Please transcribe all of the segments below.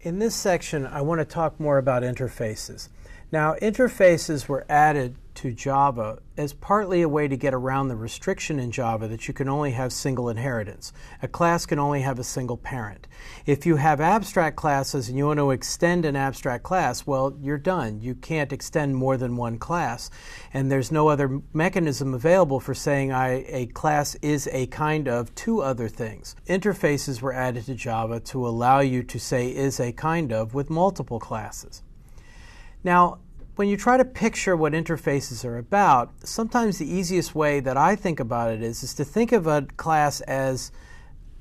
In this section, I want to talk more about interfaces. Now, interfaces were added to Java as partly a way to get around the restriction in Java that you can only have single inheritance. A class can only have a single parent. If you have abstract classes and you want to extend an abstract class, well, you're done. You can't extend more than one class. And there's no other mechanism available for saying a class is a kind of two other things. Interfaces were added to Java to allow you to say is a kind of with multiple classes. Now, when you try to picture what interfaces are about, sometimes the easiest way that I think about it is to think of a class as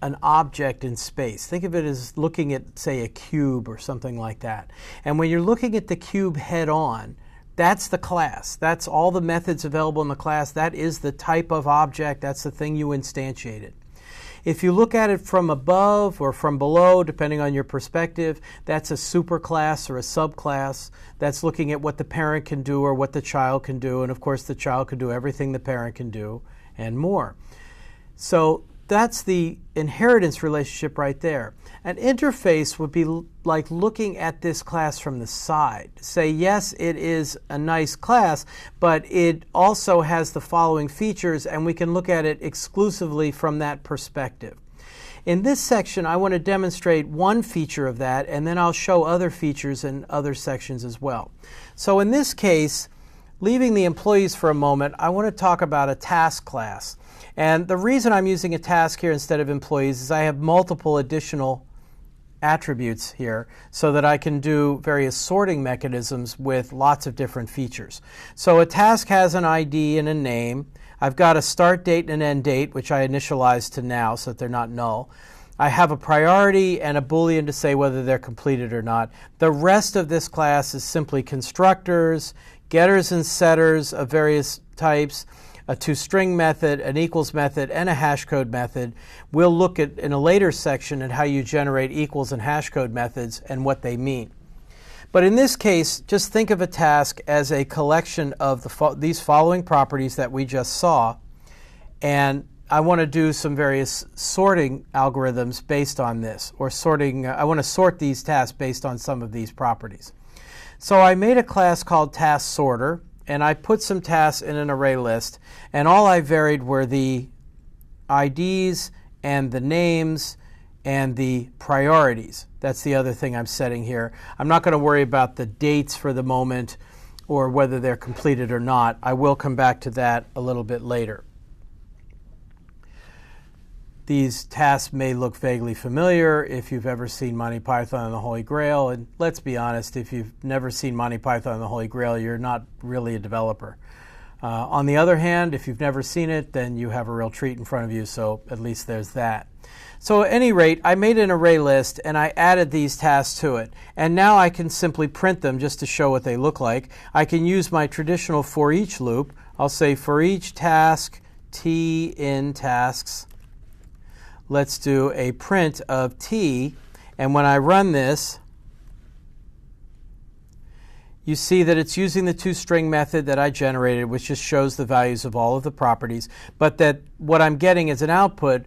an object in space. Think of it as looking at, say, a cube or something like that. And when you're looking at the cube head-on, that's the class. That's all the methods available in the class. That is the type of object. That's the thing you instantiated. If you look at it from above or from below, depending on your perspective, that's a superclass or a subclass. That's looking at what the parent can do or what the child can do. And of course, the child can do everything the parent can do and more. So that's the inheritance relationship right there. An interface would be like looking at this class from the side. Say, yes, it is a nice class, but it also has the following features, and we can look at it exclusively from that perspective. In this section, I want to demonstrate one feature of that, and then I'll show other features in other sections as well. So in this case, leaving the employees for a moment, I want to talk about a task class. And the reason I'm using a task here instead of employees is I have multiple additional attributes here so that I can do various sorting mechanisms with lots of different features. So a task has an ID and a name. I've got a start date and an end date, which I initialized to now so that they're not null. I have a priority and a Boolean to say whether they're completed or not. The rest of this class is simply constructors, getters and setters of various types, a toString method, an equals method, and a hashcode method. We'll look at in a later section at how you generate equals and hashcode methods and what they mean. But in this case, just think of a task as a collection of these following properties that we just saw. And I want to do some various sorting algorithms based on this, or sorting. I want to sort these tasks based on some of these properties. So I made a class called task sorter, and I put some tasks in an array list, and all I varied were the IDs and the names and the priorities. That's the other thing I'm setting here. I'm not going to worry about the dates for the moment or whether they're completed or not. I will come back to that a little bit later. These tasks may look vaguely familiar if you've ever seen Monty Python and the Holy Grail. And let's be honest, if you've never seen Monty Python and the Holy Grail, you're not really a developer. On the other hand, if you've never seen it, then you have a real treat in front of you, so at least there's that. So at any rate, I made an array list and I added these tasks to it. And now I can simply print them just to show what they look like. I can use my traditional for each loop. I'll say for each task, t in tasks. Let's do a print of t, and when I run this, you see that it's using the toString method that I generated, which just shows the values of all of the properties, but that what I'm getting as an output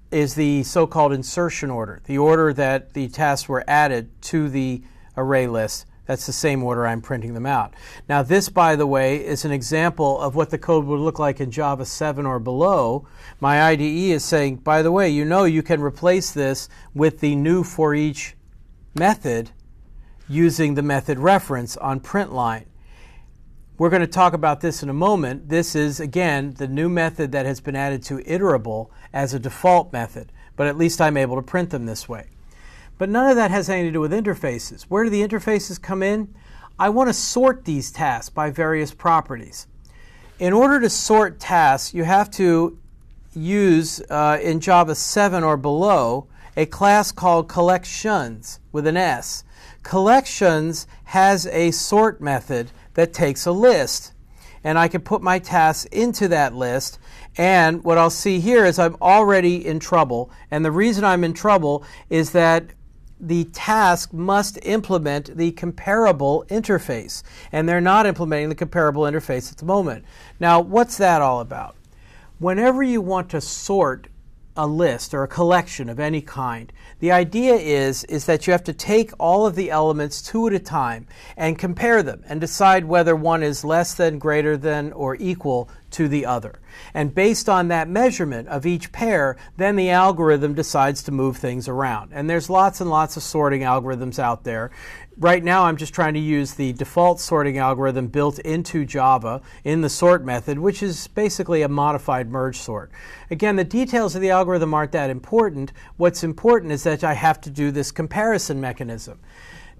is the so-called insertion order, the order that the tasks were added to the array list. That's the same order I'm printing them out. Now this, by the way, is an example of what the code would look like in Java 7 or below. My IDE is saying, by the way, you know you can replace this with the new for each method using the method reference on print line. We're going to talk about this in a moment. This is, again, the new method that has been added to iterable as a default method, but at least I'm able to print them this way. But none of that has anything to do with interfaces. Where do the interfaces come in? I want to sort these tasks by various properties. In order to sort tasks, you have to use, in Java 7 or below, a class called collections with an S. Collections has a sort method that takes a list. And I can put my tasks into that list. And what I'll see here is I'm already in trouble. And the reason I'm in trouble is that the task must implement the comparable interface. And they're not implementing the comparable interface at the moment. Now, what's that all about? Whenever you want to sort a list or a collection of any kind, the idea is that you have to take all of the elements two at a time and compare them and decide whether one is less than, greater than, or equal to the other. And based on that measurement of each pair, then the algorithm decides to move things around. And there's lots and lots of sorting algorithms out there. Right now I'm just trying to use the default sorting algorithm built into Java in the sort method, which is basically a modified merge sort. Again, the details of the algorithm aren't that important. What's important is that I have to do this comparison mechanism.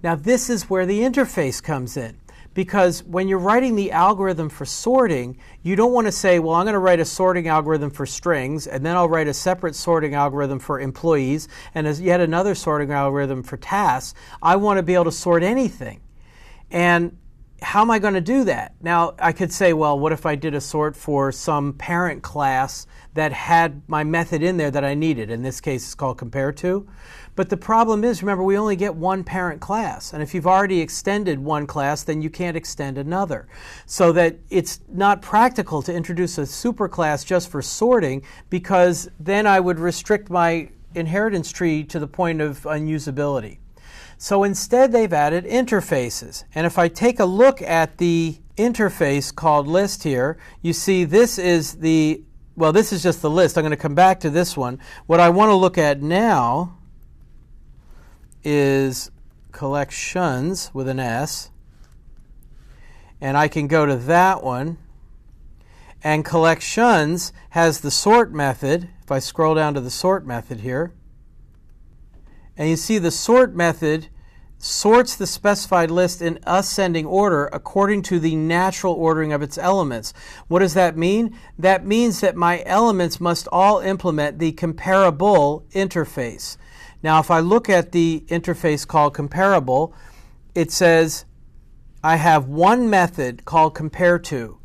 Now this is where the interface comes in. Because when you're writing the algorithm for sorting, you don't want to say, well, I'm going to write a sorting algorithm for strings, and then I'll write a separate sorting algorithm for employees, and yet another sorting algorithm for tasks. I want to be able to sort anything. And how am I going to do that? Now, I could say, well, what if I did a sort for some parent class that had my method in there that I needed? In this case, it's called compare to. But the problem is, remember, we only get one parent class. And if you've already extended one class, then you can't extend another. So that it's not practical to introduce a superclass just for sorting, because then I would restrict my inheritance tree to the point of unusability. So instead, they've added interfaces. And if I take a look at the interface called list here, you see this is the, well, this is just the list. I'm going to come back to this one. What I want to look at now is collections with an S. And I can go to that one. And collections has the sort method. If I scroll down to the sort method here, and you see the sort method sorts the specified list in ascending order according to the natural ordering of its elements. What does that mean? That means that my elements must all implement the comparable interface. Now, if I look at the interface called comparable, it says I have one method called compare to.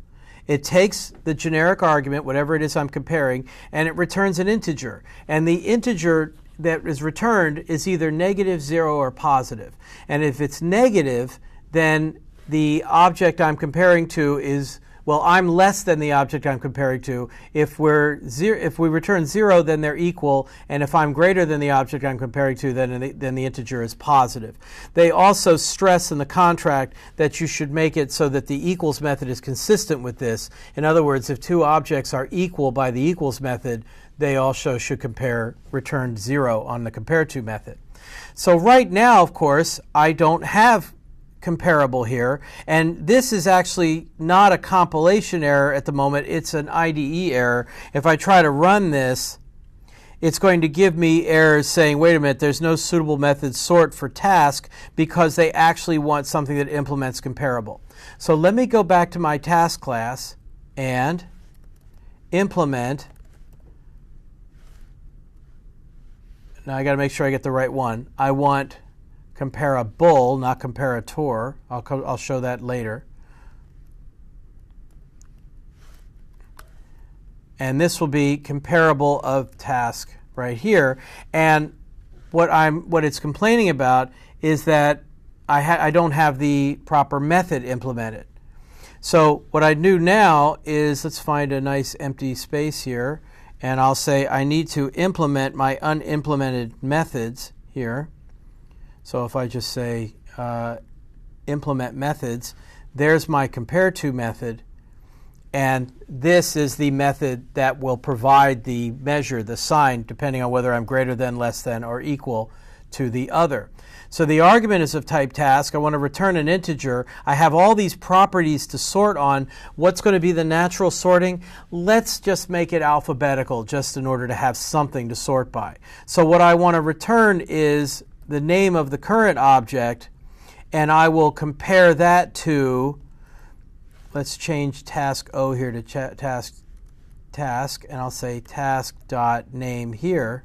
It takes the generic argument, whatever it is I'm comparing, and it returns an integer. And the integer that is returned is either negative, 0, or positive. And if it's negative, then the object I'm comparing to is, well, I'm less than the object I'm comparing to. If we return 0, then they're equal. And if I'm greater than the object I'm comparing to, then the integer is positive. They also stress in the contract that you should make it so that the equals method is consistent with this. In other words, if two objects are equal by the equals method, they also should return 0 on the compare to method. So right now, of course, I don't have comparable here, and this is actually not a compilation error at the moment, it's an IDE error. If I try to run this, it's going to give me errors saying, wait a minute, there's no suitable method sort for task, because they actually want something that implements comparable. So let me go back to my task class and implement. Now I got to make sure I get the right one. I want comparable, not comparator. I'll show that later. And this will be comparable of task right here. And what it's complaining about is that I don't have the proper method implemented. So what I do now is, let's find a nice empty space here. And I'll say I need to implement my unimplemented methods here. So if I just say implement methods, there's my compare to method. And this is the method that will provide the measure, the sign, depending on whether I'm greater than, less than, or equal to the other. So the argument is of type task. I want to return an integer. I have all these properties to sort on. What's going to be the natural sorting? Let's just make it alphabetical just in order to have something to sort by. So what I want to return is the name of the current object, and I will compare that to, let's change task O here to task, and I'll say task.name here.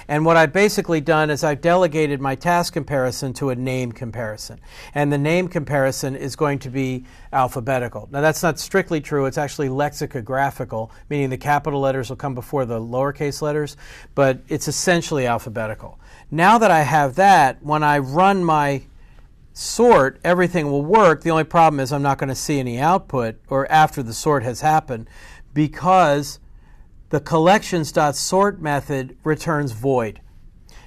And what I've basically done is I've delegated my task comparison to a name comparison. And the name comparison is going to be alphabetical. Now that's not strictly true. It's actually lexicographical, meaning the capital letters will come before the lowercase letters, but it's essentially alphabetical. Now that I have that, when I run my sort, everything will work. The only problem is I'm not going to see any output or after the sort has happened, because the collections.sort method returns void.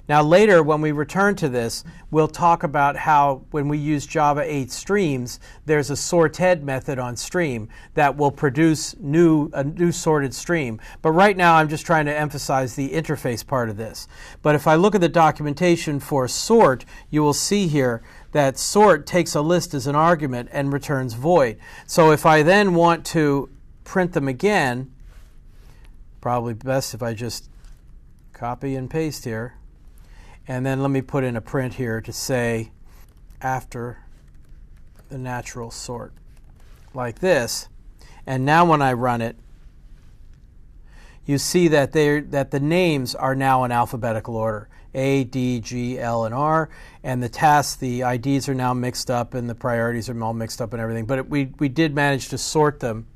Now later, when we return to this, we'll talk about how when we use Java 8 streams, there's a sorted method on stream that will produce a new sorted stream. But right now, I'm just trying to emphasize the interface part of this. But if I look at the documentation for sort, you will see here that sort takes a list as an argument and returns void. So if I then want to print them again, probably best if I just copy and paste here. And then let me put in a print here to say after the natural sort, like this. And now when I run it, you see that the names are now in alphabetical order. A, D, G, L, and R. And the tasks, the IDs are now mixed up and the priorities are all mixed up and everything. But we did manage to sort them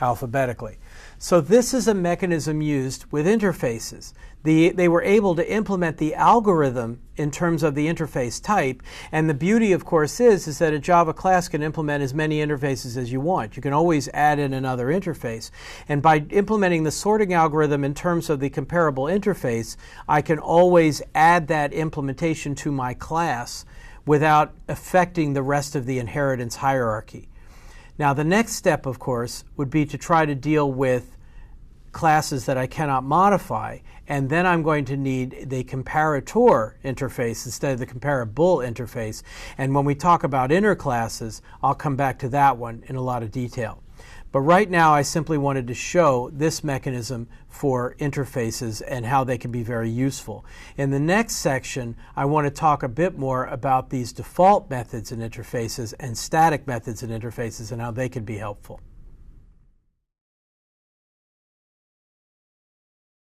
alphabetically. So this is a mechanism used with interfaces. They were able to implement the algorithm in terms of the interface type, and the beauty, of course, is that a Java class can implement as many interfaces as you want. You can always add in another interface. And by implementing the sorting algorithm in terms of the comparable interface, I can always add that implementation to my class without affecting the rest of the inheritance hierarchy. Now, the next step, of course, would be to try to deal with classes that I cannot modify, and then I'm going to need the comparator interface instead of the comparable interface. And when we talk about inner classes, I'll come back to that one in a lot of detail. But right now, I simply wanted to show this mechanism for interfaces and how they can be very useful. In the next section, I want to talk a bit more about these default methods in interfaces and static methods in interfaces and how they can be helpful.